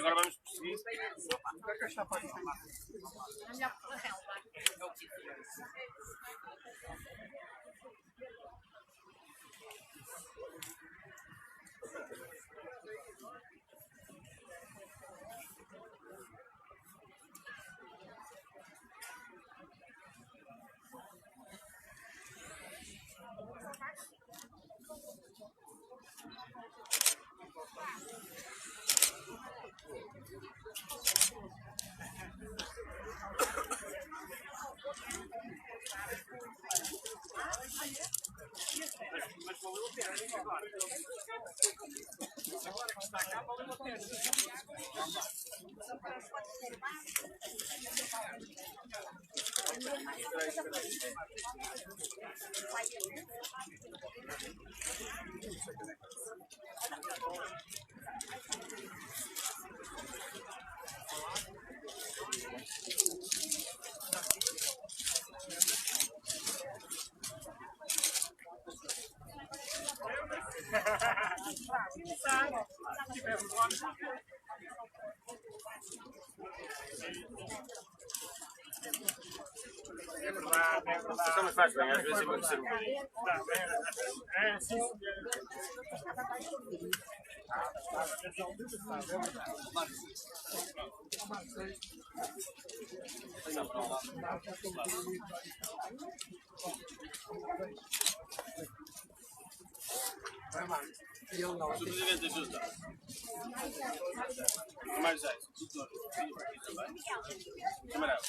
agora vamos prosseguir. Mas valeu a pena, agora. Agora que está cá, valeu a pena. É verdade, é verdade. Isso não faz bem, às vezes acontecer um bocadinho. É, sim. Subsídio ajuda. Mais 10. Camarada.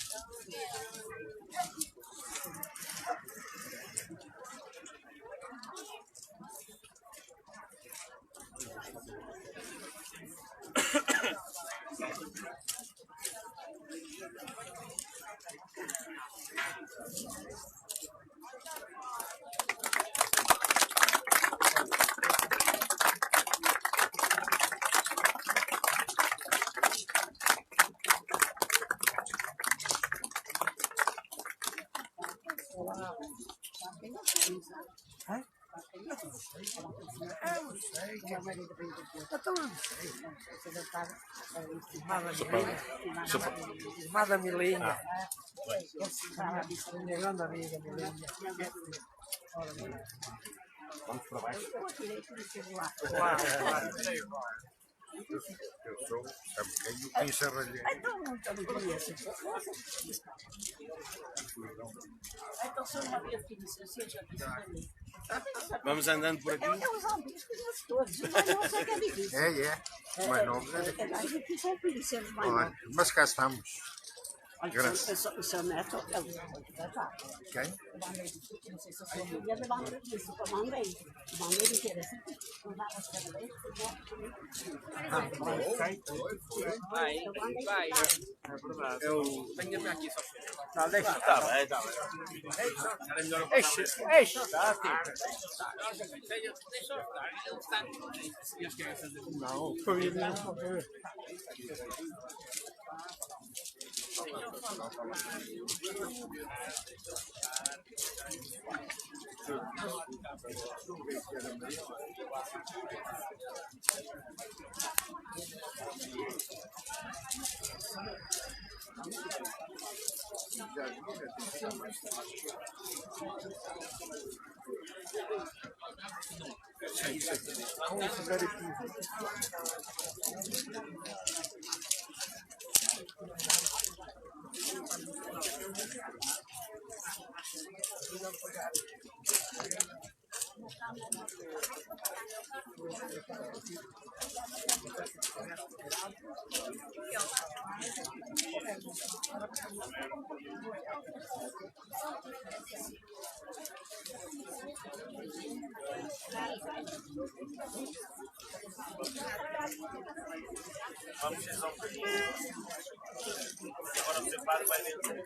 Chamada Milinha. Minha grande amiga Milinha. Vamos para baixo. Eu sou, sabe quem serralheiro. Então, se eu não havia licença, já disse para mim. Vamos andando por aqui. Aqueles amigos conheço todos, mas não sei o que é difícil. É. Mais novos é difícil. É mais difícil é conhecer mais novos. Mas cá estamos. O seu neto é o Quem? não sei se a sua filha é da bandeira disso, para a bandeira. A bandeira inteira, assim, não dá para escrever. Vai. É verdade. Venha-me aqui só. Não, deixa. Está bem. Era melhor eu Não, família. Vamos fazer aqui. Vamos só um bocadinho. Agora você para e vai dentro.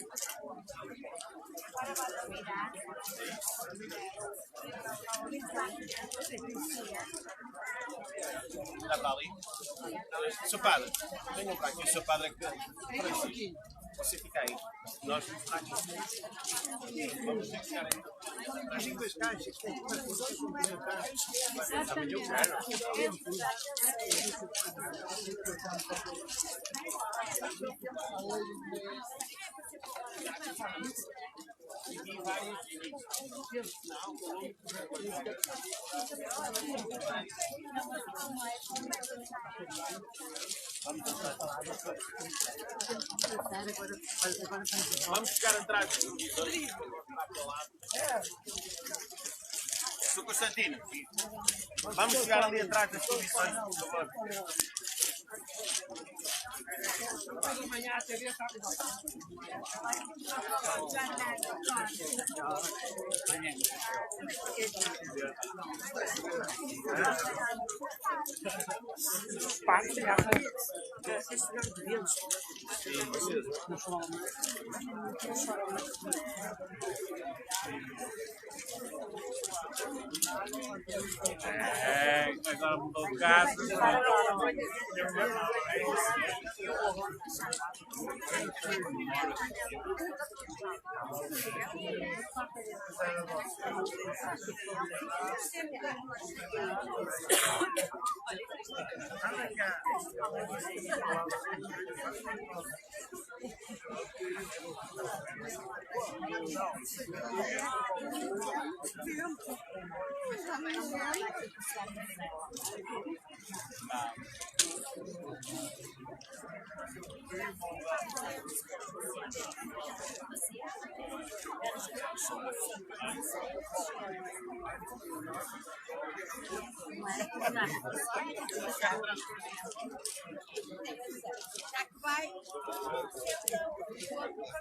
Já está ali. Seu padre, venham para aqui, o seu padre é que. Você fica aí. Nós vamos ter que ficar aí. As duas caixas têm que ser complementares. Também eu quero. Vamos ficar atrás do televisor. Sr. Constantino, vamos chegar ali atrás das televisões, por favor. Parte já de deles. Agora mudou o caso.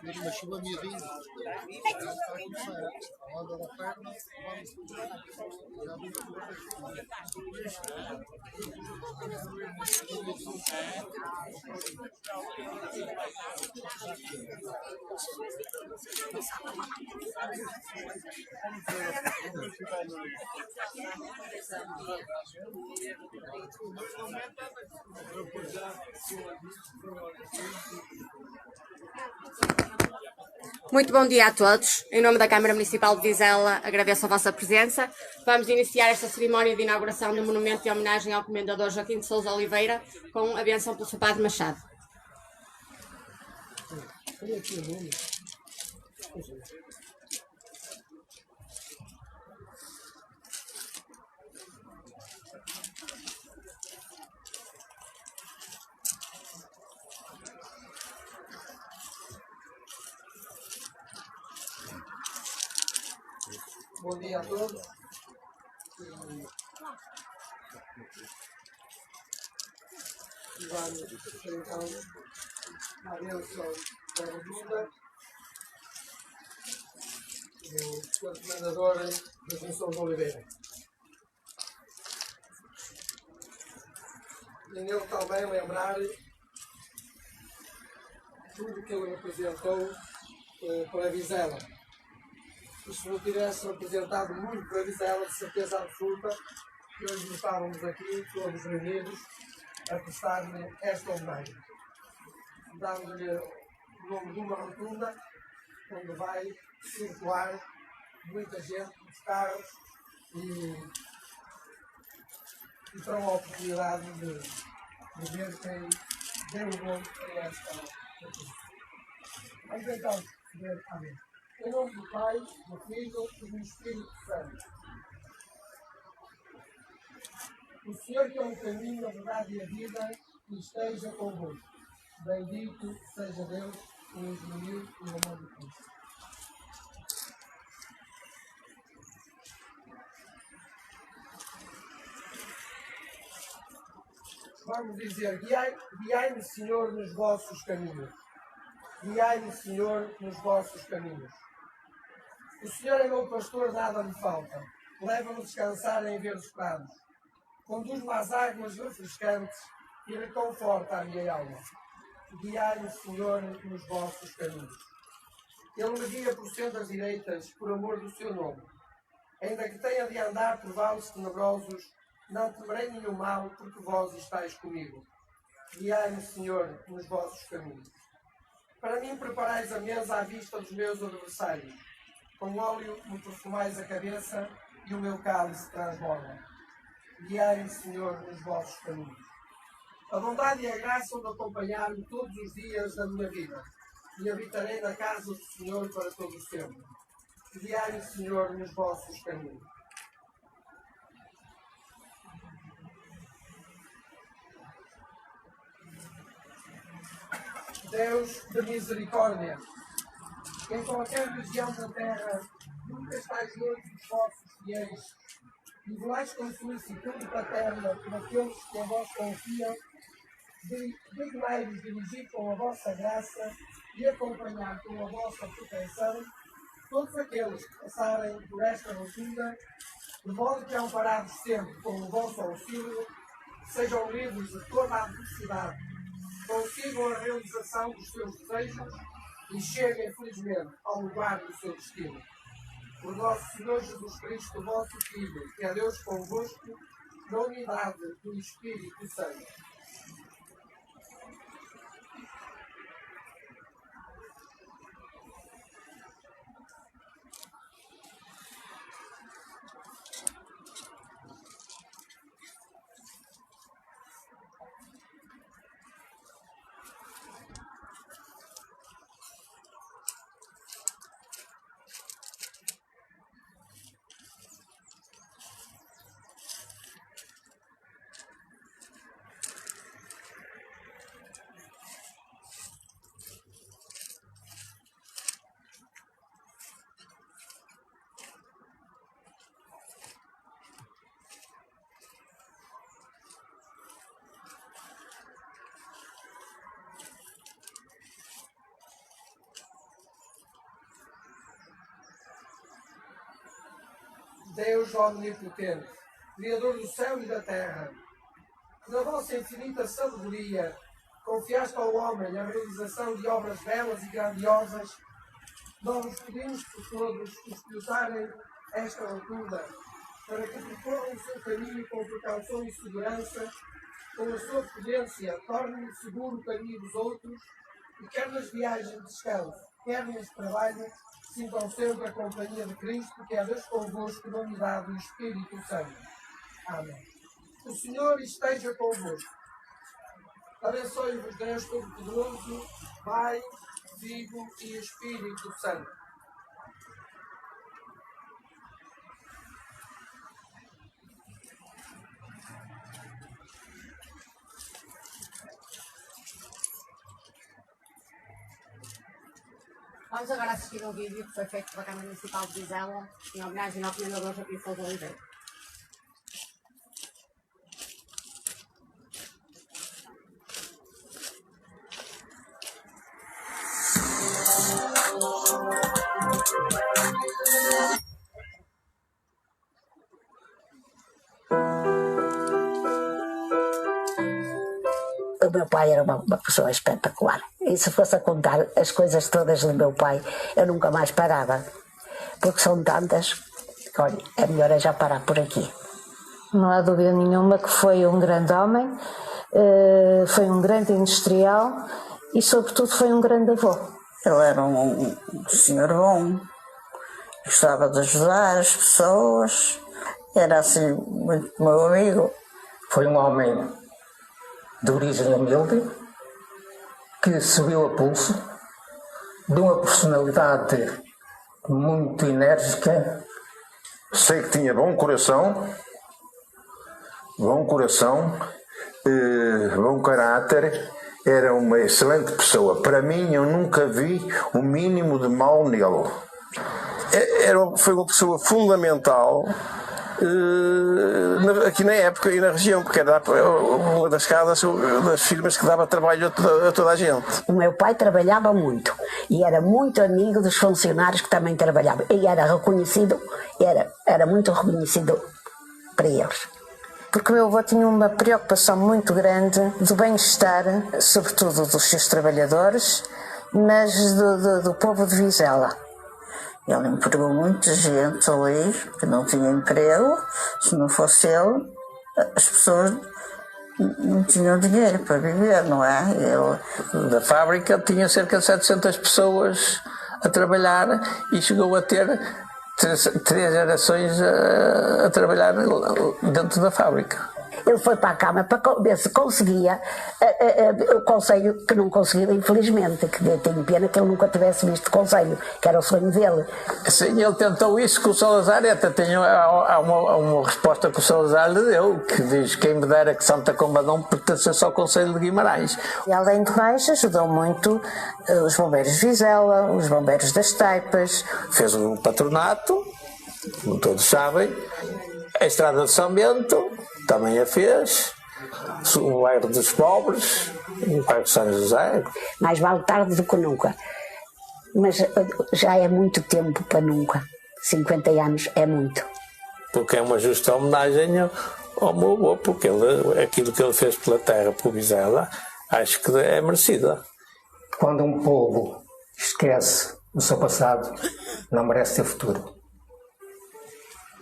Uma chuva miudinha. Roda da perna. Já vi Muito bom dia a todos. Em nome da Câmara Municipal de Vizela, agradeço a vossa presença. Vamos iniciar esta cerimónia de inauguração do monumento de homenagem ao Comendador Joaquim de Sousa Oliveira com a bênção pelo Sr. Padre Machado. Bom dia a todos. E vamos então à bênção da ajuda do Sr. Comendador Joaquim Sousa Oliveira. E nele também lembrar tudo que ele representou para Vizela. E se não tivesse representado muito para Vizela, de certeza absoluta, que hoje não estávamos aqui, todos reunidos, a prestar-lhe esta homenagem. Dando-lhe o nome de uma rotunda, onde vai circular muita gente, os carros, e terão a oportunidade de ver quem deu o nome a esta rotunda. Vamos então ver a mim. Em nome do Pai, do Filho e do Espírito Santo. O Senhor que é o caminho, a verdade e a vida, esteja convosco. Bendito seja Deus, que nos uniu no amor de Cristo. Vamos dizer, guiai-me, Senhor, nos vossos caminhos. Guiai-me, Senhor, nos vossos caminhos. O Senhor é meu pastor, nada me falta. Leva-me a descansar em verdes prados. Conduz-me às águas refrescantes e reconforta a minha alma. Guiai-me, Senhor, nos vossos caminhos. Ele me guia por sendas direitas, por amor do seu nome. Ainda que tenha de andar por vales tenebrosos, não temerei nenhum mal, porque vós estáis comigo. Guiai-me, Senhor, nos vossos caminhos. Para mim preparais a mesa à vista dos meus adversários. Com óleo me perfumais a cabeça e o meu cálice transborda. Guiai-me, Senhor, nos vossos caminhos. A bondade e a graça hão de acompanhar-me todos os dias da minha vida, e habitarei na casa do Senhor para todo o sempre. Guiai-me, Senhor, nos vossos caminhos. Deus de misericórdia, em qualquer região da terra, nunca estáis longe dos vossos fiéis, e velais com solicitude paterna por aqueles que em vós confiam, dignai-vos dirigir com a vossa graça e acompanhar com a vossa proteção todos aqueles que passarem por esta ruptura, de modo que, amparados sempre com o vosso auxílio, sejam livres de toda a adversidade, consigam a realização dos seus desejos e cheguem felizmente ao lugar do seu destino. Por nosso Senhor Jesus Cristo, vosso Filho, que é Deus convosco, na unidade do Espírito Santo. Deus omnipotente, Criador do céu e da terra, que na vossa infinita sabedoria confiaste ao homem a realização de obras belas e grandiosas, nós vos pedimos por todos escutarem esta rotunda, para que percorram o seu caminho com precaução e segurança, com a sua prudência, tornem seguro o caminho dos outros, e quer nas viagens de descanso, quer neste trabalho, sintam sempre a companhia de Cristo, que é Deus convosco na unidade do Espírito Santo. Amém. O Senhor esteja convosco. Abençoe-vos Deus Todo-Poderoso, Pai, Filho e Espírito Santo. Vamos agora assistir ao vídeo que foi feito pela Câmara Municipal de Vizela, em homenagem ao Comendador Joaquim Sousa Oliveira. O meu pai era uma pessoa espetacular. E se fosse a contar as coisas todas do meu pai, eu nunca mais parava. Porque são tantas que, olha, é melhor eu já parar por aqui. Não há dúvida nenhuma que foi um grande homem, foi um grande industrial e, sobretudo, foi um grande avô. Ele era um senhor bom, gostava de ajudar as pessoas, era assim muito meu amigo. Foi um homem de origem humilde, que subiu a pulso, de uma personalidade muito enérgica. Sei que tinha bom coração, bom caráter, era uma excelente pessoa. Para mim, eu nunca vi o mínimo de mal nele. Foi uma pessoa fundamental aqui na época e na região, porque era uma das casas, das firmas que dava trabalho a toda a gente. O meu pai trabalhava muito e era muito amigo dos funcionários que também trabalhavam. E era reconhecido, era muito reconhecido para eles. Porque o meu avô tinha uma preocupação muito grande do bem-estar, sobretudo dos seus trabalhadores, mas do povo de Vizela. Ele empregou muita gente ali que não tinha emprego. Se não fosse ele, as pessoas não tinham dinheiro para viver, não é? Da fábrica tinha cerca de 700 pessoas a trabalhar e chegou a ter três gerações a trabalhar dentro da fábrica. Ele foi para a Câmara para ver se conseguia o conselho, que não conseguiu, infelizmente, que tenho pena que ele nunca tivesse visto o conselho, que era o sonho dele. Sim, ele tentou isso com o Salazar, e até há uma resposta que o Salazar lhe deu, que diz: quem me dera que Santa Combadão pertencesse ao Conselho de Guimarães. E além de mais, ajudou muito os bombeiros de Vizela, os bombeiros das Taipas. Fez um patronato, como todos sabem, a Estrada de São Bento também a fez, o bairro dos pobres, o bairro de São José. Mais vale tarde do que nunca. Mas já é muito tempo para nunca. 50 anos é muito. Porque é uma justa homenagem ao meu avô, porque aquilo que ele fez pela terra, por Vizela, acho que é merecida. Quando um povo esquece o seu passado, não merece ter futuro.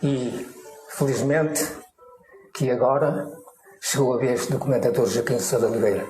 E, felizmente, que agora chegou a vez do comentador Joaquim Sousa de Oliveira.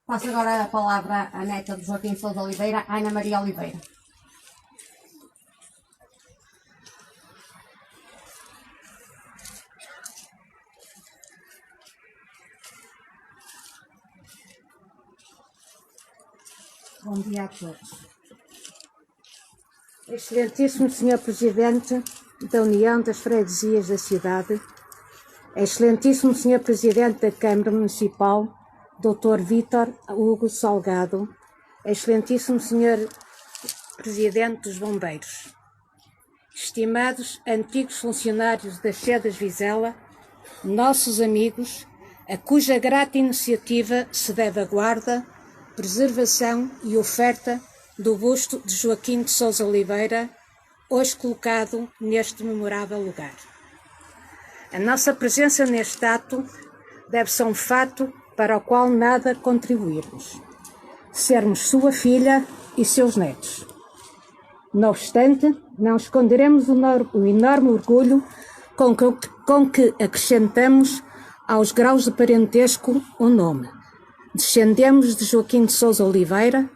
Passo agora a palavra à neta de Joaquim Sousa Oliveira, Ana Maria Oliveira. Bom dia a todos. Excelentíssimo Sr. Presidente da União das Freguesias da cidade, Excelentíssimo Sr. Presidente da Câmara Municipal, Dr. Vítor Hugo Salgado, Excelentíssimo Sr. Presidente dos Bombeiros, estimados antigos funcionários das sedas Vizela, nossos amigos, a cuja grata iniciativa se deve a guarda, preservação e oferta do busto de Joaquim de Sousa Oliveira, hoje colocado neste memorável lugar. A nossa presença neste ato deve-se a um fato para o qual nada contribuirmos: sermos sua filha e seus netos. Não obstante, não esconderemos o enorme orgulho com que acrescentamos aos graus de parentesco o nome. Descendemos de Joaquim de Sousa Oliveira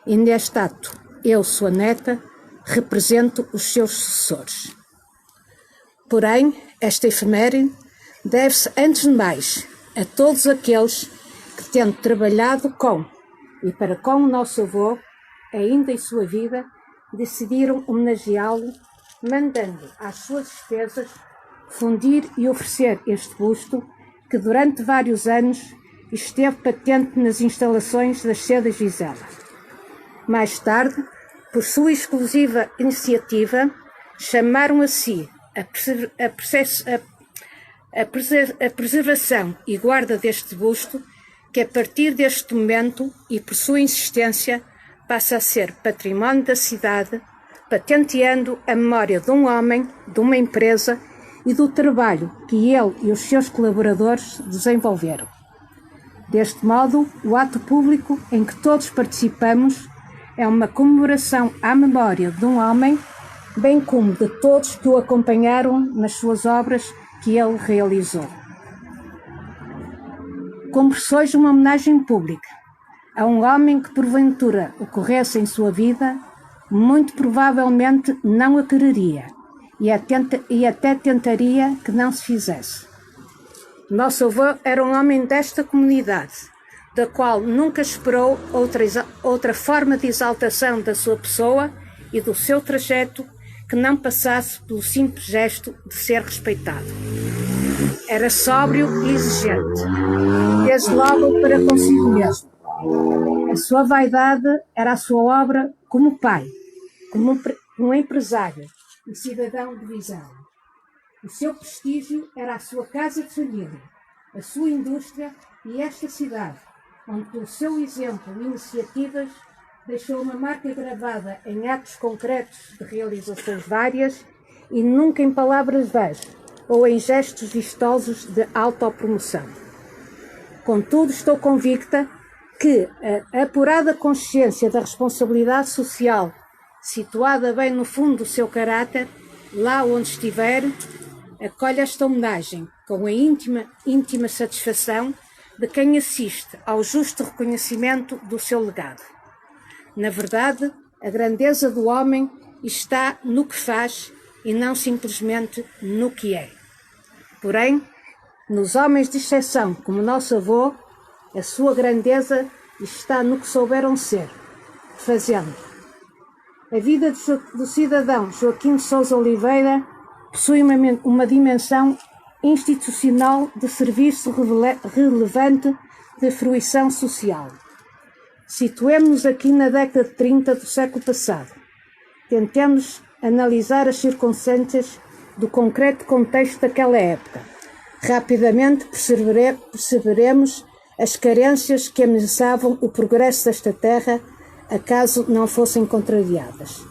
e, neste ato, eu, sua neta, represento os seus sucessores. Porém, esta efeméride deve-se, antes de mais, a todos aqueles que, tendo trabalhado com e para com o nosso avô, ainda em sua vida, decidiram homenageá-lo, mandando às suas despesas fundir e oferecer este busto, que durante vários anos esteve patente nas instalações das sedas Vizela. Mais tarde, por sua exclusiva iniciativa, chamaram a si a preservação e guarda deste busto, que a partir deste momento e por sua insistência passa a ser património da cidade, patenteando a memória de um homem, de uma empresa e do trabalho que ele e os seus colaboradores desenvolveram. Deste modo, o ato público em que todos participamos é uma comemoração à memória de um homem, bem como de todos que o acompanharam nas suas obras que ele realizou. Cumpre-se hoje uma homenagem pública a um homem que, porventura, ocorresse em sua vida, muito provavelmente não a quereria e até tentaria que não se fizesse. Nosso avô era um homem desta comunidade, da qual nunca esperou outra forma de exaltação da sua pessoa e do seu trajeto que não passasse pelo simples gesto de ser respeitado. Era sóbrio e exigente, desde logo para consigo mesmo. A sua vaidade era a sua obra como pai, como um empresário e cidadão de Vizela. O seu prestígio era a sua casa de família, a sua indústria e esta cidade, onde, pelo seu exemplo e iniciativas, deixou uma marca gravada em atos concretos de realizações várias e nunca em palavras vãs ou em gestos vistosos de autopromoção. Contudo, estou convicta que a apurada consciência da responsabilidade social, situada bem no fundo do seu caráter, lá onde estiver, acolhe esta homenagem com a íntima satisfação de quem assiste ao justo reconhecimento do seu legado. Na verdade, a grandeza do homem está no que faz e não simplesmente no que é. Porém, nos homens de exceção, como nosso avô, a sua grandeza está no que souberam ser, fazendo. A vida do cidadão Joaquim de Sousa Oliveira possui uma dimensão institucional de serviço relevante de fruição social. Situemo-nos aqui na década de 30 do século passado. Tentemos analisar as circunstâncias do concreto contexto daquela época. Rapidamente perceberemos as carências que ameaçavam o progresso desta terra, acaso não fossem contrariadas.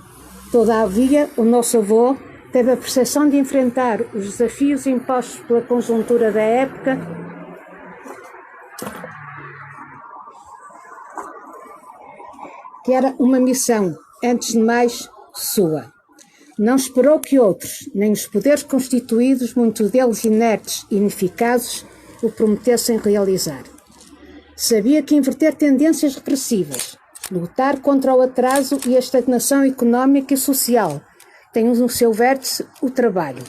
Todavia, o nosso avô teve a percepção de enfrentar os desafios impostos pela conjuntura da época que era uma missão, antes de mais, sua. Não esperou que outros, nem os poderes constituídos, muitos deles inertes e ineficazes, o prometessem realizar. Sabia que inverter tendências regressivas, lutar contra o atraso e a estagnação económica e social, tem no seu vértice o trabalho,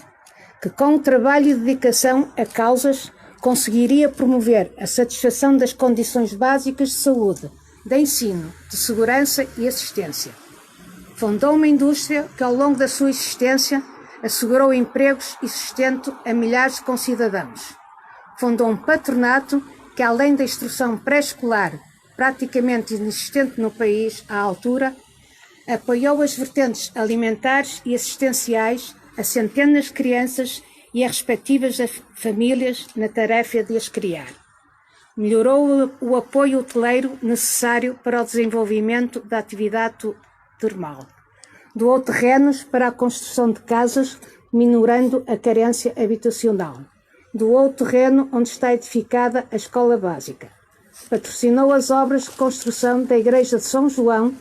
que com o trabalho e dedicação a causas conseguiria promover a satisfação das condições básicas de saúde, de ensino, de segurança e assistência. Fundou uma indústria que, ao longo da sua existência, assegurou empregos e sustento a milhares de concidadãos. Fundou um patronato que, além da instrução pré-escolar, praticamente inexistente no país à altura, apoiou as vertentes alimentares e assistenciais a centenas de crianças e as respectivas famílias na tarefa de as criar. Melhorou o apoio hoteleiro necessário para o desenvolvimento da atividade termal. Doou terrenos para a construção de casas, minorando a carência habitacional. Doou o terreno onde está edificada a escola básica. Patrocinou as obras de construção da Igreja de São João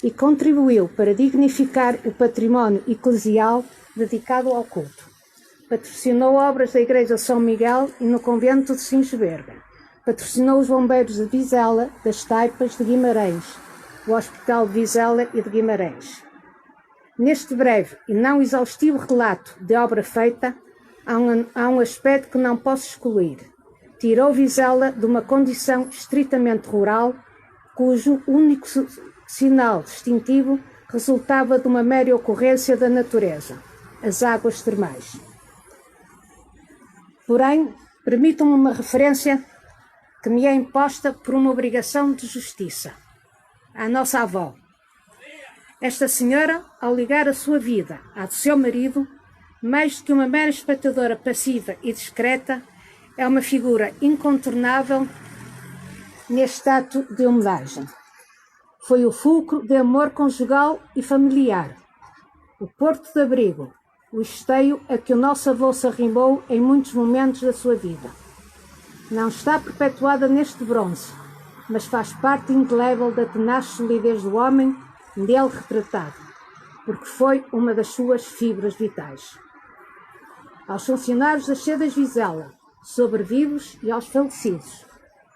e contribuiu para dignificar o património eclesial dedicado ao culto. Patrocinou obras da Igreja de São Miguel e no convento de Singesberga. Patrocinou os bombeiros de Vizela, das Taipas de Guimarães, o Hospital de Vizela e de Guimarães. Neste breve e não exaustivo relato de obra feita, há um aspecto que não posso excluir. Tirou Vizela de uma condição estritamente rural, cujo único sinal distintivo resultava de uma mera ocorrência da natureza, as águas termais. Porém, permitam-me uma referência que me é imposta por uma obrigação de justiça. À nossa avó. Esta senhora, ao ligar a sua vida à do seu marido, mais do que uma mera espectadora passiva e discreta, é uma figura incontornável neste ato de homenagem. Foi o fulcro de amor conjugal e familiar, o porto de abrigo, o esteio a que o nosso avô se arrimou em muitos momentos da sua vida. Não está perpetuada neste bronze, mas faz parte indelével da tenaz solidez do homem nele retratado, porque foi uma das suas fibras vitais. Aos funcionários das Cedas Vizela, sobrevivos e aos falecidos,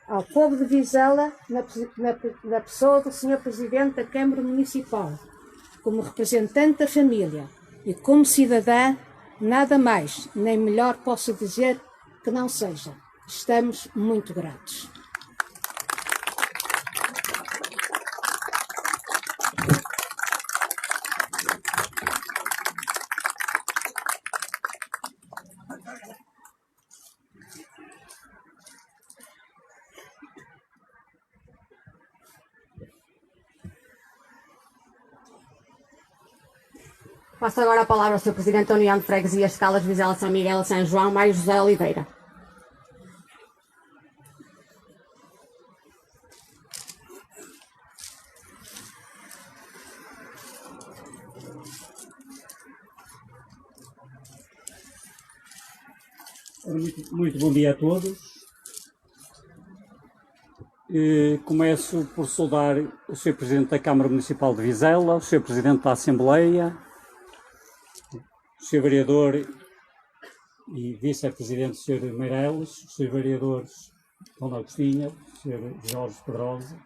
ao povo de Vizela, na pessoa do Sr. Presidente da Câmara Municipal, como representante da família e como cidadã, nada mais nem melhor posso dizer que não seja. Estamos muito gratos. Passo agora a palavra ao Sr. Presidente da União de Freguesias de Caldas, Vizela, São Miguel e São João, Mário José Oliveira. Muito bom dia a todos. Começo por saudar o Sr. Presidente da Câmara Municipal de Vizela, o Sr. Presidente da Assembleia, o Sr. Vereador e Vice-Presidente, Sr. Meireles, os Srs. Vereadores Dona Agostinha, o Sr. Jorge Pedrosa,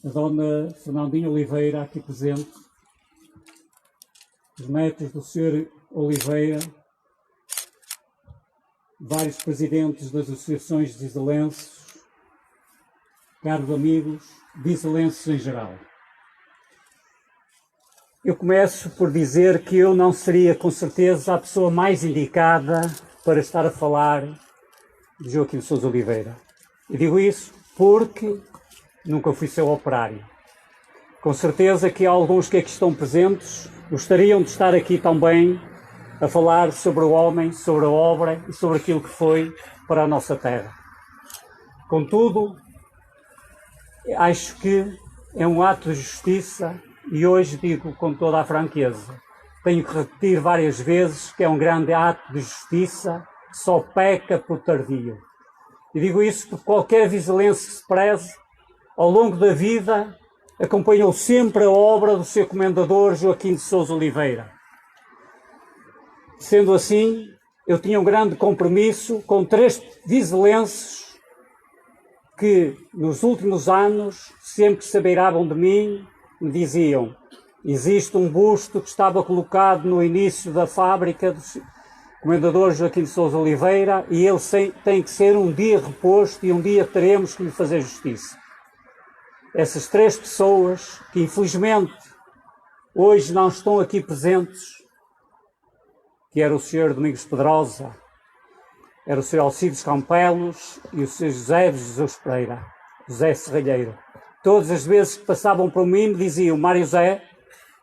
a Dona Fernandinha Oliveira, aqui presente, os netos do Sr. Oliveira, vários presidentes das associações de vizelenses, caros amigos, vizelenses em geral. Eu começo por dizer que eu não seria, com certeza, a pessoa mais indicada para estar a falar de Joaquim de Sousa Oliveira. E digo isso porque nunca fui seu operário. Com certeza que alguns que aqui estão presentes gostariam de estar aqui também a falar sobre o homem, sobre a obra e sobre aquilo que foi para a nossa terra. Contudo, acho que é um ato de justiça e hoje digo com toda a franqueza, tenho que repetir várias vezes que é um grande ato de justiça que só peca por tardio. E digo isso porque qualquer vizelense que se preze, ao longo da vida, acompanhou sempre a obra do seu comendador Joaquim de Sousa Oliveira. Sendo assim, eu tinha um grande compromisso com 3 vizelenses que, nos últimos anos, sempre se abeiravam de mim, me diziam: existe um busto que estava colocado no início da fábrica do comendador Joaquim de Sousa Oliveira e ele tem que ser um dia reposto e um dia teremos que lhe fazer justiça. Essas 3 pessoas, que infelizmente hoje não estão aqui presentes, que era o Sr. Domingos Pedrosa, era o Sr. Alcides Campelos e o Sr. José de Jesus Pereira, José Serralheiro. Todas as vezes que passavam por mim me diziam: Mário José,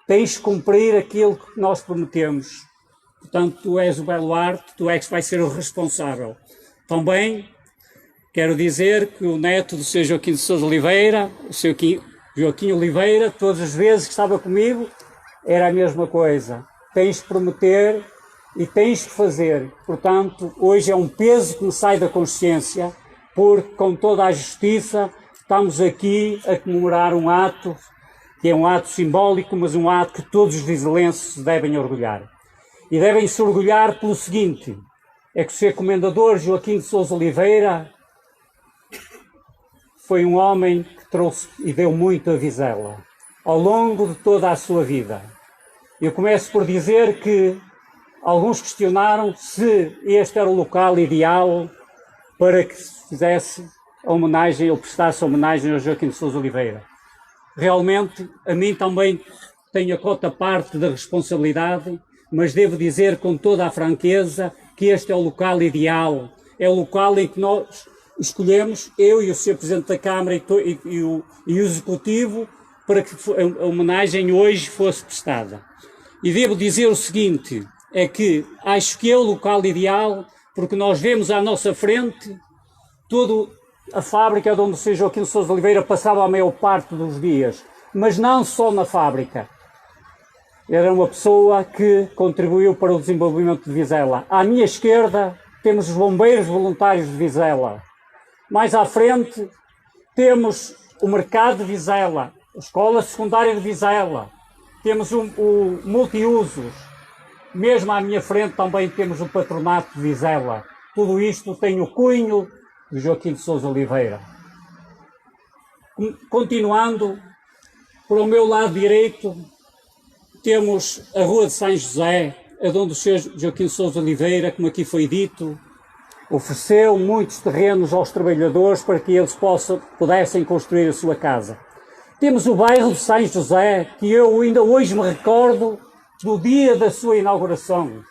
tens de cumprir aquilo que nós prometemos. Portanto, tu és o baluarte, tu és que vais ser o responsável. Também quero dizer que o neto do Sr. Joaquim de Sousa Oliveira, o Sr. Joaquim Oliveira, todas as vezes que estava comigo, era a mesma coisa. Tens de prometer e tens de fazer. Portanto, hoje é um peso que me sai da consciência, porque com toda a justiça estamos aqui a comemorar um ato que é um ato simbólico, mas um ato que todos os vizelenses se devem orgulhar. E devem se orgulhar pelo seguinte: é que o Sr. Comendador Joaquim de Sousa Oliveira foi um homem que trouxe e deu muito a Vizela ao longo de toda a sua vida. Eu começo por dizer que alguns questionaram se este era o local ideal para que se fizesse a homenagem ou prestasse a homenagem a Joaquim de Sousa Oliveira. Realmente, a mim também tenho a cota parte da responsabilidade, mas devo dizer com toda a franqueza que este é o local ideal, é o local em que nós escolhemos, eu e o Sr. Presidente da Câmara e o Executivo, para que a homenagem hoje fosse prestada. E devo dizer o seguinte: é que acho que é o local ideal porque nós vemos à nossa frente toda a fábrica onde o Sr. Joaquim de Sousa Oliveira passava a maior parte dos dias, mas não só na fábrica. Era uma pessoa que contribuiu para o desenvolvimento de Vizela. À minha esquerda temos os bombeiros voluntários de Vizela. Mais à frente temos o mercado de Vizela, a escola secundária de Vizela, temos o multiusos. Mesmo à minha frente também temos o patronato de Vizela. Tudo isto tem o cunho de Joaquim de Sousa Oliveira. Continuando, para o meu lado direito, temos a Rua de São José, onde o Sr. Joaquim de Sousa Oliveira, como aqui foi dito, ofereceu muitos terrenos aos trabalhadores para que eles pudessem construir a sua casa. Temos o bairro de São José, que eu ainda hoje me recordo do dia da sua inauguração.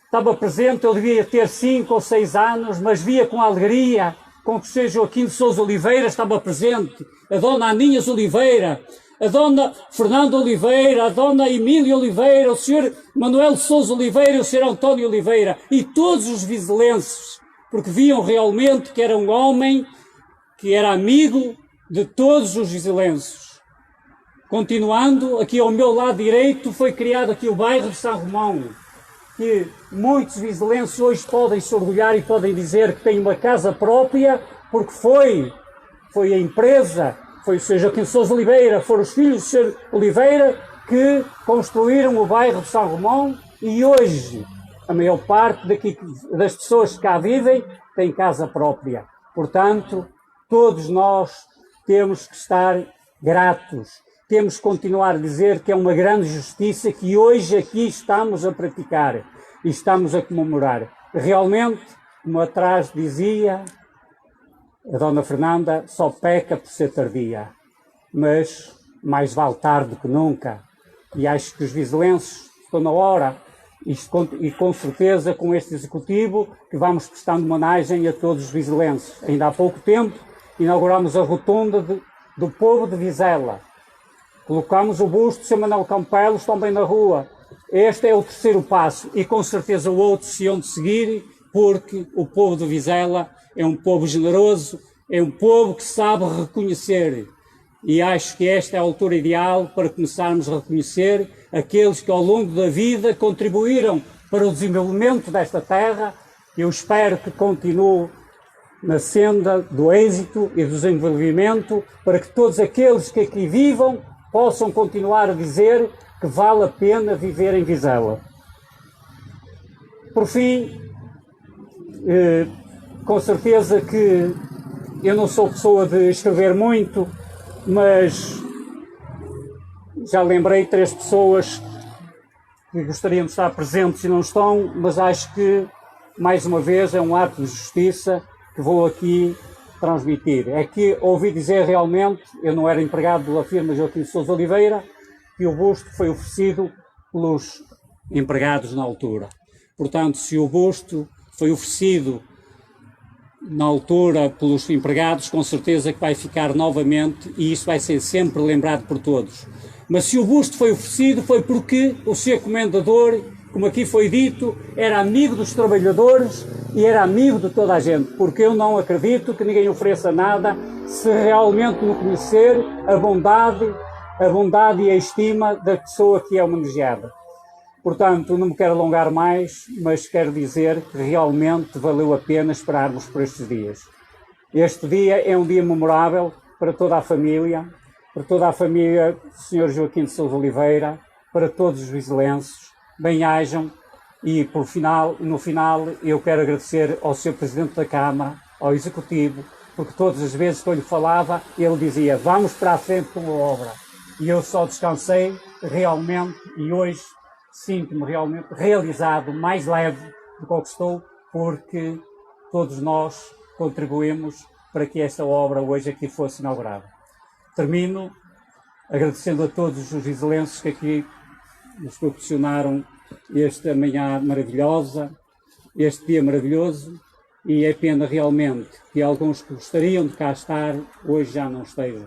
Estava presente, eu devia ter 5 ou 6 anos, mas via com alegria com que o Sr. Joaquim de Sousa Oliveira estava presente, a Dona Aninhas Oliveira, a Dona Fernanda Oliveira, a Dona Emília Oliveira, o Sr. Manuel de Sousa Oliveira e o Sr. António Oliveira, e todos os vizelenses, porque viam realmente que era um homem que era amigo de todos os vizelenses. Continuando, aqui ao meu lado direito foi criado aqui o bairro de São Romão, que muitos vizelenses hoje podem se orgulhar e podem dizer que têm uma casa própria, porque foi a empresa, foi o Sr. Joaquim de Sousa Oliveira, foram os filhos do Sr. Oliveira que construíram o bairro de São Romão, e hoje a maior parte das pessoas que cá vivem têm casa própria. Portanto, todos nós temos que estar gratos, temos que continuar a dizer que é uma grande justiça que hoje aqui estamos a praticar e estamos a comemorar. Realmente, como atrás dizia a Dona Fernanda, só peca por ser tardia, mas mais vale tarde que nunca. E acho que os vizelenses estão na hora, e com certeza com este Executivo, que vamos prestando homenagem a todos os vizelenses. Ainda há pouco tempo inauguramos a rotunda do povo de Vizela. Colocamos o busto do Sr. Manuel Campelos também na rua. Este é o terceiro passo e com certeza outros se hão de seguir, porque o povo de Vizela é um povo generoso, é um povo que sabe reconhecer. E acho que esta é a altura ideal para começarmos a reconhecer aqueles que ao longo da vida contribuíram para o desenvolvimento desta terra. Eu espero que continue na senda do êxito e do desenvolvimento, para que todos aqueles que aqui vivam possam continuar a dizer que vale a pena viver em Vizela. Por fim, com certeza que eu não sou pessoa de escrever muito, mas já lembrei 3 pessoas que gostariam de estar presentes e não estão, mas acho que, mais uma vez, é um ato de justiça que vou aqui transmitir. É que ouvi dizer realmente, eu não era empregado da firma Joaquim de Sousa Oliveira, que o busto foi oferecido pelos empregados na altura. Portanto, se o busto foi oferecido na altura pelos empregados, com certeza que vai ficar novamente, e isso vai ser sempre lembrado por todos. Mas se o busto foi oferecido, foi porque o Sr. Comendador, como aqui foi dito, era amigo dos trabalhadores e era amigo de toda a gente, porque eu não acredito que ninguém ofereça nada se realmente não conhecer a bondade e a estima da pessoa que é homenageada. Portanto, não me quero alongar mais, mas quero dizer que realmente valeu a pena esperarmos por estes dias. Este dia é um dia memorável para toda a família do Sr. Joaquim de Sousa Oliveira, para todos os vizelenses. Bem-ajam, e no final eu quero agradecer ao Sr. Presidente da Câmara, ao Executivo, porque todas as vezes que eu lhe falava, ele dizia, vamos para a frente com a obra. E eu só descansei realmente, e hoje sinto-me realmente realizado, mais leve do que estou, porque todos nós contribuímos para que esta obra hoje aqui fosse inaugurada. Termino agradecendo a todos os vizelenses que aqui nos proporcionaram esta manhã maravilhosa, este dia maravilhoso, e é pena realmente que alguns que gostariam de cá estar hoje já não estejam,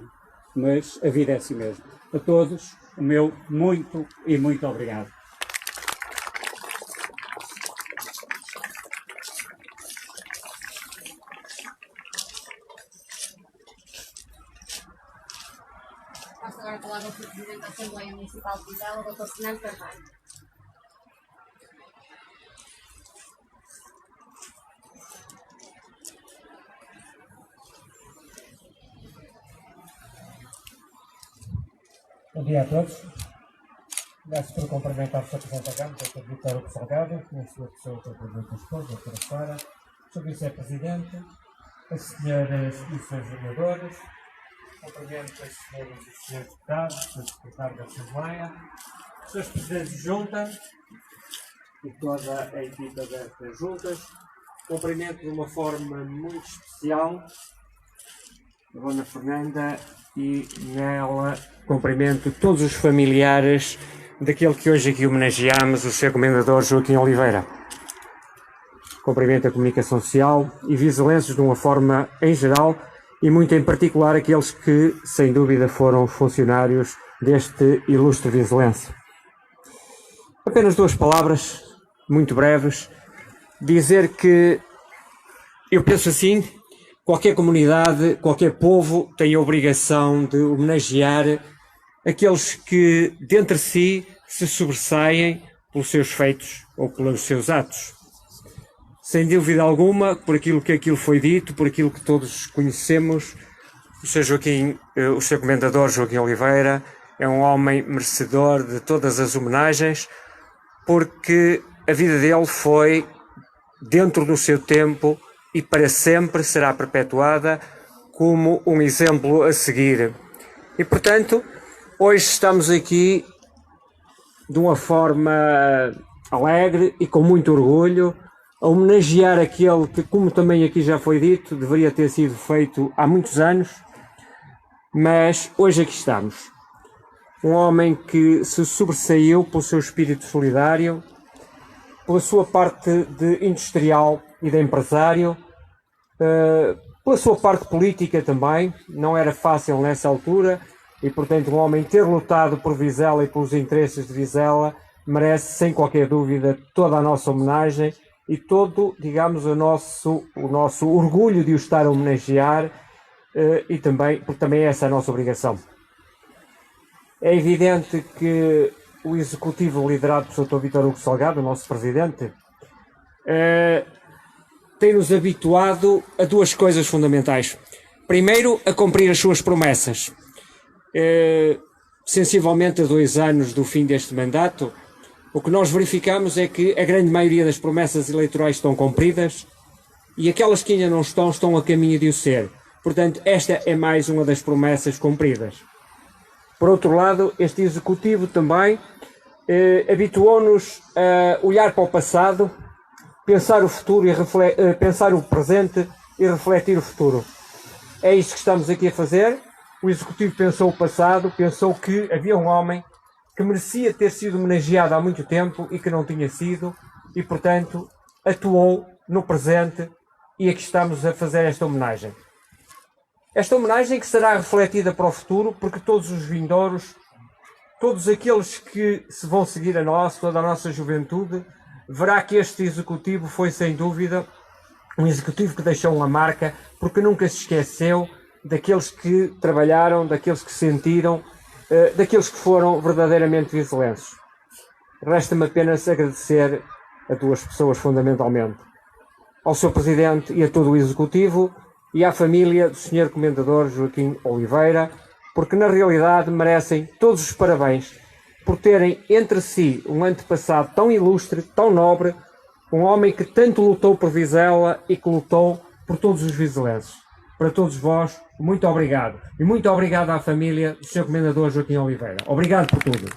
mas a vida é assim mesmo. A todos, o meu muito e muito obrigado. Passo agora a palavra ao Presidente da Assembleia Municipal de Vizela, Dr. Fernando Carvalho. Bom dia a todos. Começo por cumprimentar o Sr. Presidente da Câmara, Dr. Vítor Hugo Salgado, a sua pessoa, o Sr. Presidente da Esposa, a Dra. Sara, o Sr. Vice-Presidente, as senhoras e os senhores vereadores, cumprimento as senhoras e os senhores deputados, o Sr. Secretário da Assembleia, os Srs. Presidentes de Junta e toda a equipa das juntas. Cumprimento de uma forma muito especial a Dona Fernanda e nela cumprimento todos os familiares daquele que hoje aqui homenageamos, o Sr. Comendador Joaquim Oliveira. Cumprimento a comunicação social e vizelenses de uma forma em geral e muito em particular aqueles que, sem dúvida, foram funcionários deste ilustre vizelense. Apenas 2 palavras, muito breves. Dizer que eu penso assim, qualquer comunidade, qualquer povo tem a obrigação de homenagear aqueles que, dentre si, se sobressaem pelos seus feitos ou pelos seus atos. Sem dúvida alguma, por aquilo que foi dito, por aquilo que todos conhecemos, o Sr. Comendador Joaquim Oliveira é um homem merecedor de todas as homenagens, porque a vida dele foi dentro do seu tempo e para sempre será perpetuada como um exemplo a seguir. E, portanto, hoje estamos aqui de uma forma alegre e com muito orgulho a homenagear aquele que, como também aqui já foi dito, deveria ter sido feito há muitos anos, mas hoje aqui estamos. Um homem que se sobressaiu pelo seu espírito solidário, pela sua parte de industrial e de empresário, pela sua parte política também. Não era fácil nessa altura e, portanto, um homem ter lutado por Vizela e pelos interesses de Vizela merece, sem qualquer dúvida, toda a nossa homenagem e todo, digamos, o nosso orgulho de o estar a homenagear, e também, porque também essa é a nossa obrigação. É evidente que o Executivo liderado pelo Dr. Vítor Hugo Salgado, o nosso Presidente, tem-nos habituado a duas coisas fundamentais. Primeiro, a cumprir as suas promessas. Sensivelmente a 2 anos do fim deste mandato, o que nós verificamos é que a grande maioria das promessas eleitorais estão cumpridas e aquelas que ainda não estão a caminho de o ser. Portanto, esta é mais uma das promessas cumpridas. Por outro lado, este Executivo também habituou-nos a olhar para o passado, pensar o futuro e pensar o presente e refletir o futuro. É isto que estamos aqui a fazer. O Executivo pensou o passado, pensou que havia um homem que merecia ter sido homenageado há muito tempo e que não tinha sido, e, portanto, atuou no presente e aqui estamos a fazer esta homenagem. Esta homenagem que será refletida para o futuro, porque todos os vindouros, todos aqueles que se vão seguir a nós, toda a nossa juventude, verá que este Executivo foi, sem dúvida, um Executivo que deixou uma marca, porque nunca se esqueceu daqueles que trabalharam, daqueles que sentiram, daqueles que foram verdadeiramente vizelenses. Resta-me apenas agradecer a 2 pessoas fundamentalmente. Ao Sr. Presidente e a todo o Executivo e à família do Sr. Comendador Joaquim Oliveira, porque na realidade merecem todos os parabéns por terem entre si um antepassado tão ilustre, tão nobre, um homem que tanto lutou por Vizela e que lutou por todos os vizelenses. Para todos vós, muito obrigado. E muito obrigado à família do Sr. Comendador Joaquim Oliveira. Obrigado por tudo.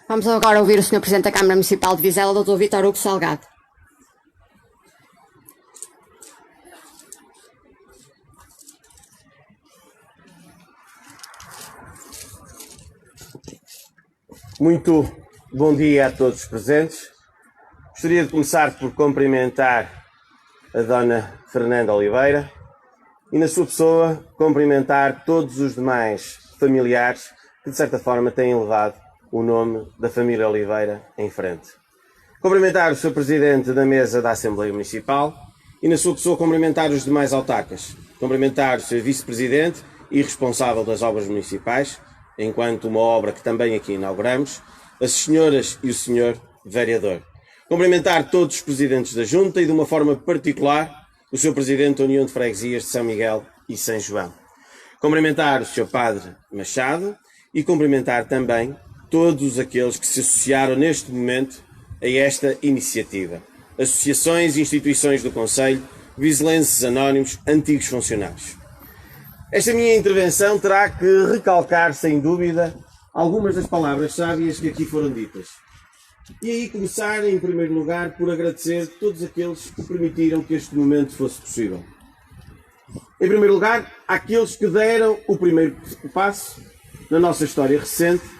Vamos agora ouvir o Sr. Presidente da Câmara Municipal de Vizela, Dr. Vítor Hugo Salgado. Muito bom dia a todos os presentes. Gostaria de começar por cumprimentar a Dona Fernanda Oliveira e, na sua pessoa, cumprimentar todos os demais familiares que, de certa forma, têm levado o nome da família Oliveira em frente. Cumprimentar o Sr. Presidente da Mesa da Assembleia Municipal e, na sua pessoa, cumprimentar os demais autarcas. Cumprimentar o Sr. Vice-Presidente e responsável das obras municipais, enquanto uma obra que também aqui inauguramos, as senhoras e o senhor vereador. Cumprimentar todos os presidentes da Junta e, de uma forma particular, o Sr. Presidente da União de Freguesias de São Miguel e São João. Cumprimentar o Sr. Padre Machado e cumprimentar também todos aqueles que se associaram neste momento a esta iniciativa. Associações e instituições do Conselho, vizelenses anónimos, antigos funcionários. Esta minha intervenção terá que recalcar, sem dúvida, algumas das palavras sábias que aqui foram ditas. E aí começar, em primeiro lugar, por agradecer a todos aqueles que permitiram que este momento fosse possível. Em primeiro lugar, àqueles que deram o primeiro passo na nossa história recente,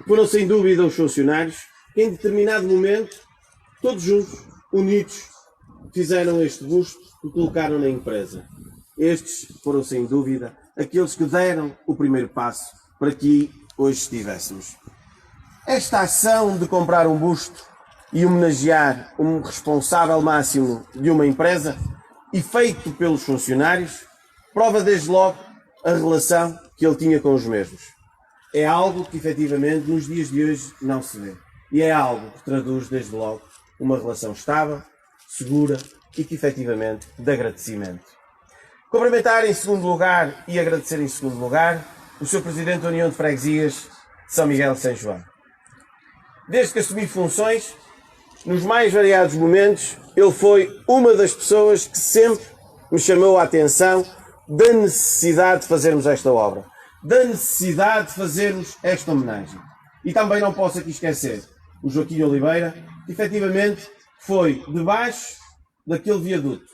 foram sem dúvida os funcionários que, em determinado momento, todos juntos, unidos, fizeram este busto e colocaram na empresa. Estes foram, sem dúvida, aqueles que deram o primeiro passo para que hoje estivéssemos. Esta ação de comprar um busto e homenagear um responsável máximo de uma empresa e feito pelos funcionários, prova desde logo a relação que ele tinha com os mesmos. É algo que efetivamente nos dias de hoje não se vê. E é algo que traduz desde logo uma relação estável, segura e que efetivamente de agradecimento. Cumprimentar em segundo lugar e agradecer em segundo lugar o Sr. Presidente da União de Freguesias de São Miguel de São João. Desde que assumi funções, nos mais variados momentos, ele foi uma das pessoas que sempre me chamou a atenção da necessidade de fazermos esta obra, da necessidade de fazermos esta homenagem. E também não posso aqui esquecer o Joaquim Oliveira, que efetivamente foi debaixo daquele viaduto,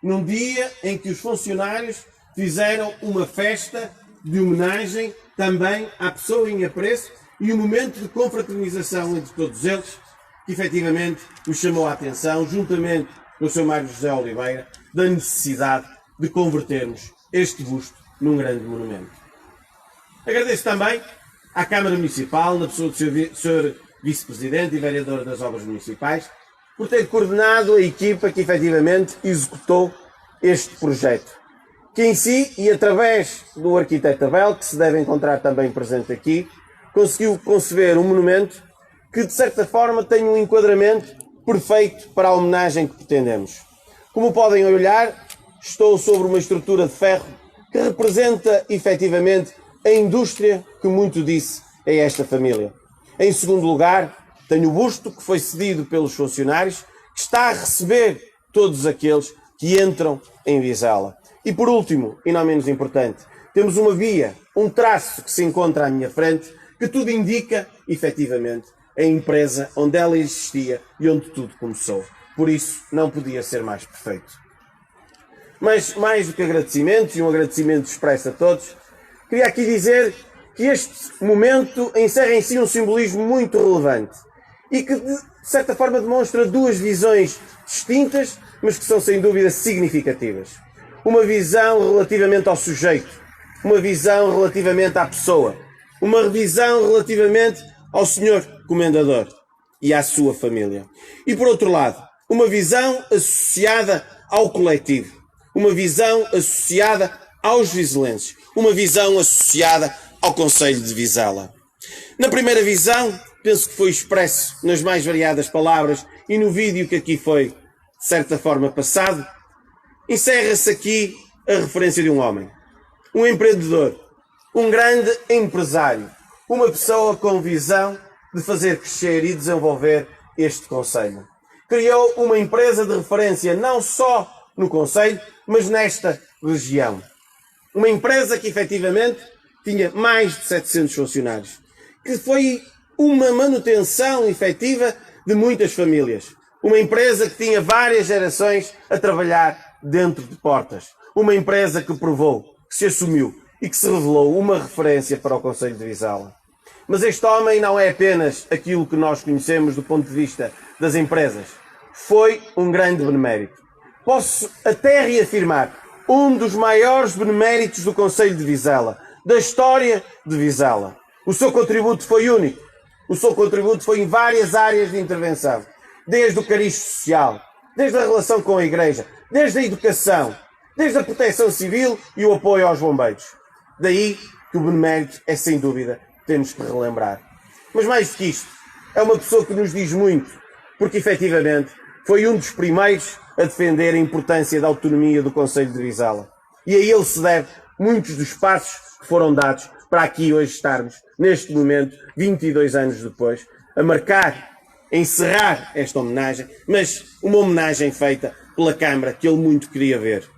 num dia em que os funcionários fizeram uma festa de homenagem também à pessoa em apreço e um momento de confraternização entre todos eles, que efetivamente nos chamou a atenção, juntamente com o Sr. Mário José Oliveira, da necessidade de convertermos este busto num grande monumento. Agradeço também à Câmara Municipal, na pessoa do Sr. Vice-Presidente e Vereador das Obras Municipais, por ter coordenado a equipa que efetivamente executou este projeto, que em si, e através do arquiteto Abel, que se deve encontrar também presente aqui, conseguiu conceber um monumento que de certa forma tem um enquadramento perfeito para a homenagem que pretendemos. Como podem olhar, estou sobre uma estrutura de ferro que representa efetivamente a indústria que muito disse a esta família. Em segundo lugar, tenho o busto que foi cedido pelos funcionários, que está a receber todos aqueles que entram em Vizela. E por último, e não menos importante, temos uma via, um traço que se encontra à minha frente, que tudo indica, efetivamente, a empresa onde ela existia e onde tudo começou. Por isso, não podia ser mais perfeito. Mas, mais do que agradecimentos, e um agradecimento expresso a todos, queria aqui dizer que este momento encerra em si um simbolismo muito relevante e que, de certa forma, demonstra duas visões distintas, mas que são, sem dúvida, significativas. Uma visão relativamente ao sujeito, uma visão relativamente à pessoa, uma visão relativamente ao Senhor Comendador e à sua família. E, por outro lado, uma visão associada ao coletivo, uma visão associada aos vizelenses, uma visão associada ao Concelho de Vizela. Na primeira visão, penso que foi expresso nas mais variadas palavras e no vídeo que aqui foi, de certa forma, passado, encerra-se aqui a referência de um homem, um empreendedor, um grande empresário, uma pessoa com visão de fazer crescer e desenvolver este concelho. Criou uma empresa de referência não só no concelho, mas nesta região. Uma empresa que efetivamente tinha mais de 700 funcionários, que foi uma manutenção efetiva de muitas famílias. Uma empresa que tinha várias gerações a trabalhar dentro de portas. Uma empresa que provou, que se assumiu e que se revelou uma referência para o Concelho de Vizela. Mas este homem não é apenas aquilo que nós conhecemos do ponto de vista das empresas. Foi um grande benemérito. Posso até reafirmar, um dos maiores beneméritos do Concelho de Vizela, da história de Vizela. O seu contributo foi único. O seu contributo foi em várias áreas de intervenção. Desde o cariz social, desde a relação com a Igreja, desde a educação, desde a proteção civil e o apoio aos bombeiros. Daí que o benemérito é, sem dúvida, temos que relembrar. Mas mais do que isto, é uma pessoa que nos diz muito, porque efetivamente foi um dos primeiros a defender a importância da autonomia do Concelho de Vizela. E a ele se deve muitos dos passos que foram dados para aqui hoje estarmos, neste momento, 22 anos depois, a marcar, a encerrar esta homenagem, mas uma homenagem feita pela Câmara que ele muito queria ver.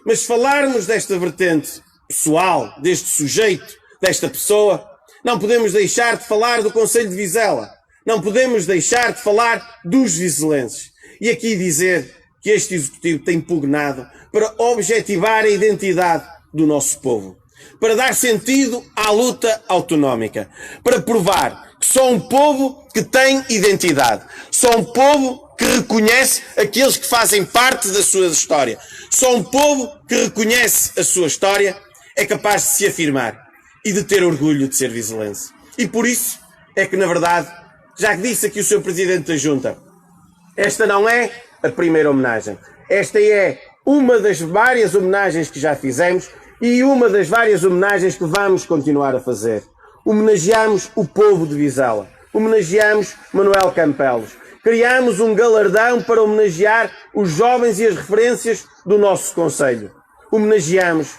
Mas se falarmos desta vertente pessoal, deste sujeito, desta pessoa, não podemos deixar de falar do Concelho de Vizela. Não podemos deixar de falar dos vizelenses. E aqui dizer que este Executivo tem pugnado para objetivar a identidade do nosso povo, para dar sentido à luta autonómica, para provar que só um povo que tem identidade, só um povo que reconhece aqueles que fazem parte da sua história, só um povo que reconhece a sua história é capaz de se afirmar e de ter orgulho de ser vizelense. E por isso é que, na verdade, já que disse aqui o Sr. Presidente da Junta, esta não é a primeira homenagem. Esta é uma das várias homenagens que já fizemos e uma das várias homenagens que vamos continuar a fazer. Homenageamos o povo de Vizela, homenageamos Manuel Campelos, criamos um galardão para homenagear os jovens e as referências do nosso concelho. Homenageamos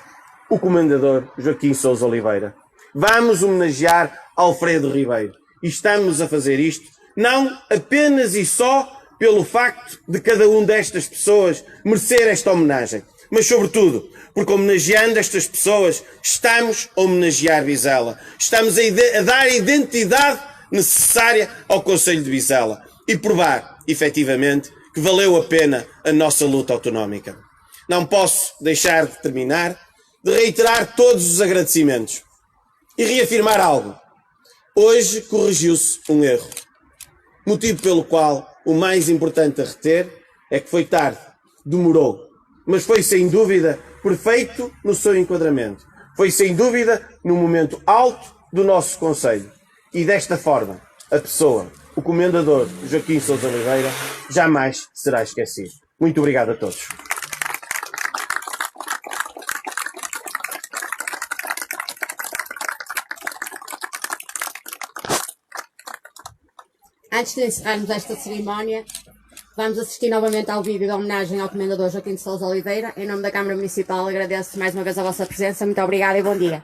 o comendador Joaquim Sousa Oliveira. Vamos homenagear Alfredo Ribeiro. E estamos a fazer isto não apenas e só pelo facto de cada um destas pessoas merecer esta homenagem, mas sobretudo porque homenageando estas pessoas estamos a homenagear Vizela. Estamos a dar a identidade necessária ao Concelho de Vizela e provar, efetivamente, que valeu a pena a nossa luta autonómica. Não posso deixar de terminar de reiterar todos os agradecimentos e reafirmar algo. Hoje corrigiu-se um erro, motivo pelo qual o mais importante a reter é que foi tarde, demorou, mas foi sem dúvida perfeito no seu enquadramento. Foi sem dúvida no momento alto do nosso concelho. E desta forma, a pessoa, o comendador Joaquim Sousa Oliveira, jamais será esquecido. Muito obrigado a todos. Antes de encerrarmos esta cerimónia, vamos assistir novamente ao vídeo de homenagem ao Comendador Joaquim de Sousa Oliveira. Em nome da Câmara Municipal, agradeço mais uma vez a vossa presença. Muito obrigada e bom dia.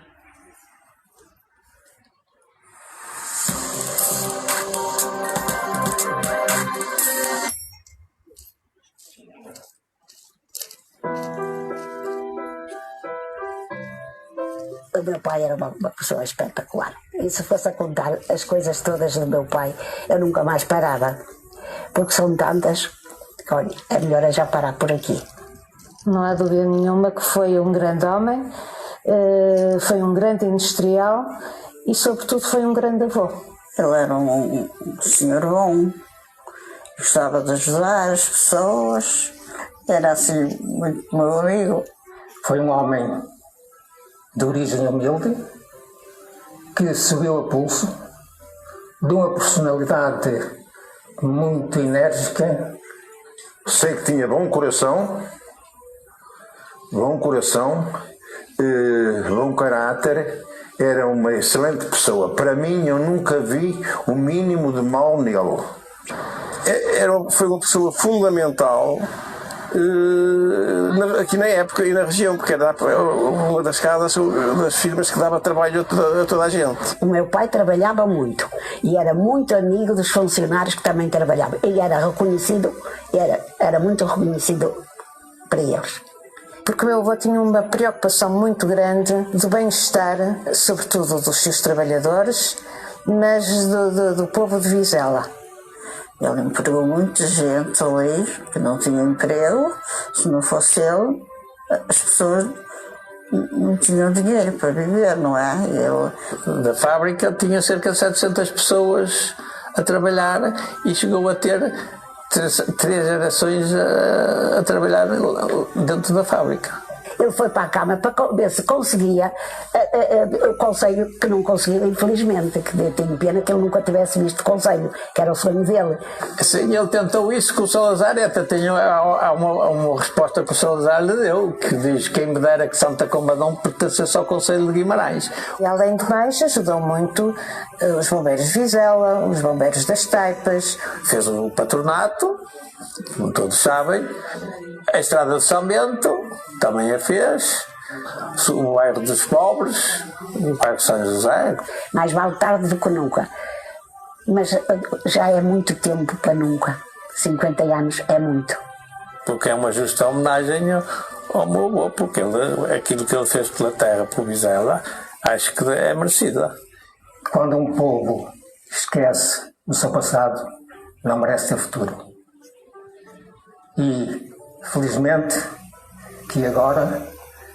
O meu pai era uma pessoa espetacular. E se fosse a contar as coisas todas do meu pai, eu nunca mais parava. Porque são tantas que, olha, é melhor eu já parar por aqui. Não há dúvida nenhuma que foi um grande homem, foi um grande industrial e, sobretudo, foi um grande avô. Ele era um senhor bom, gostava de ajudar as pessoas, era assim muito meu amigo. Foi um homem de origem humilde, que subiu a pulso, de uma personalidade muito enérgica. Sei que tinha bom coração, bom caráter, era uma excelente pessoa. Para mim, eu nunca vi o mínimo de mal nele. Foi uma pessoa fundamental aqui na época e na região, porque era uma das casas, das firmas que dava trabalho a toda a gente. O meu pai trabalhava muito e era muito amigo dos funcionários que também trabalhavam. Ele era reconhecido, era muito reconhecido para eles. Porque o meu avô tinha uma preocupação muito grande do bem-estar, sobretudo dos seus trabalhadores, mas do povo de Vizela. Ele empregou muita gente ali que não tinha emprego. Se não fosse ele, as pessoas não tinham dinheiro para viver, não é? Da fábrica tinha cerca de 700 pessoas a trabalhar e chegou a ter três gerações a trabalhar dentro da fábrica. Ele foi para a Câmara para ver se conseguia o conselho, que não conseguiu, infelizmente, que tenho pena que ele nunca tivesse visto o conselho, que era o sonho dele. Sim, ele tentou isso com o Salazar, até há uma resposta que o Salazar lhe deu, que diz: quem me dera que Santa Combadão pertencesse ao Conselho de Guimarães. E além de mais, ajudou muito os bombeiros de Vizela, os bombeiros das Taipas. Fez o patronato, como todos sabem, a Estrada de São Bento também a fez, o bairro dos pobres, o bairro de São José. Mais vale tarde do que nunca, mas já é muito tempo para nunca. 50 anos é muito. Porque é uma justa homenagem ao meu avô, porque aquilo que ele fez pela terra, por Vizela, acho que é merecido. Quando um povo esquece o seu passado, não merece ter futuro. E, felizmente, que agora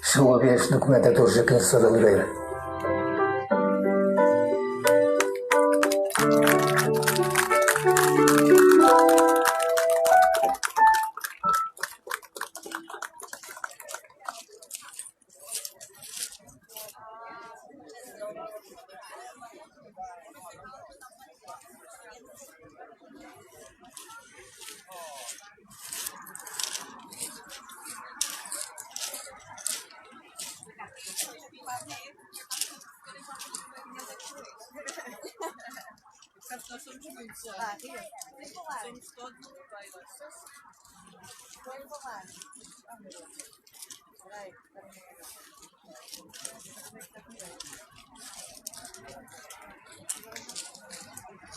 chegou a vez do Comendador Joaquim Sousa Oliveira. Nós somos muitos já. Somos todos oliveiras. Vou falar. Espera aí.